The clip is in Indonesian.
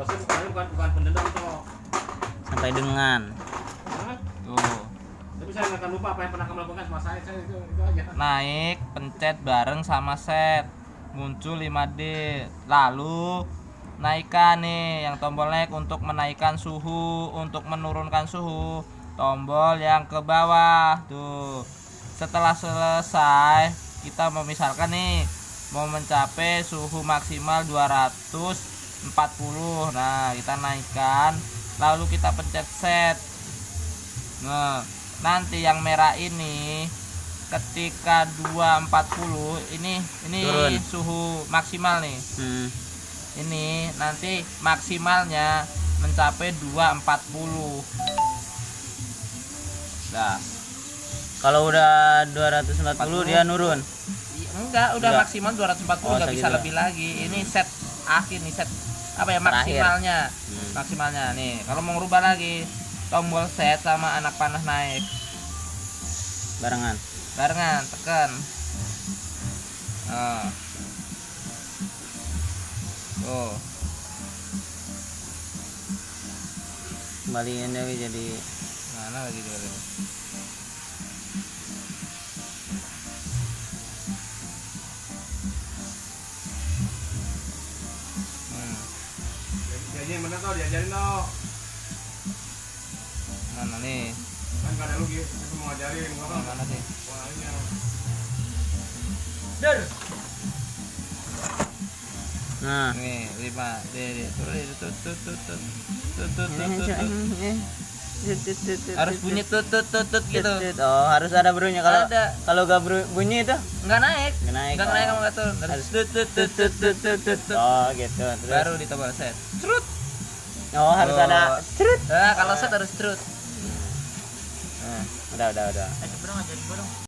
Bosnya bukan pendendam toh. Sampai dengan. Hah? Tuh. Tapi saya nggak akan lupa apa yang pernah kamu lakukan sama saya itu aja. Naik, pencet bareng sama set. Muncul 5D. Lalu naikkan nih yang tombol naik untuk menaikkan suhu, untuk menurunkan suhu tombol yang ke bawah tuh. Setelah selesai kita misalkan nih mau mencapai suhu maksimal 240. Nah kita naikkan lalu kita pencet set. Nah nanti yang merah ini ketika 240 ini turun. Suhu maksimal nih. Ini nanti maksimalnya mencapai 240. Nah, Kalau udah 240 dia nurun. enggak, udah Enggak. maksimal 240, Oh, enggak bisa segitu. lebih lagi. Ini set akhir nih, set apa ya, Terakhir. maksimalnya. Maksimalnya nih. Kalau mau ngerubah lagi, tombol set sama anak panah naik. Barengan. Barengan, tekan. Nah. Tuh. Kembaliin lagi jadi Mana lagi dulu? Jadi yang bener tau, diajarin tau. Mana nih? Kan gak ada lu gitu, aku mau ngajarin gua kan. Mana sih? Wah ini ya. nah. Nih, 5. Harus bunyi tut gitu. Oh, harus ada bunyinya. Kalau Ada. kalau gak bunyi itu Enggak naik. nggak naik. Enggak naik, Oh. kamu enggak turun. Harus tut. Oh, gitu. Terus Baru ditambah set. Trut. oh, harus Oh. ada cerut. Nah, kalau set harus trut. Udah. Ayo, bro, ngajarin gua dong.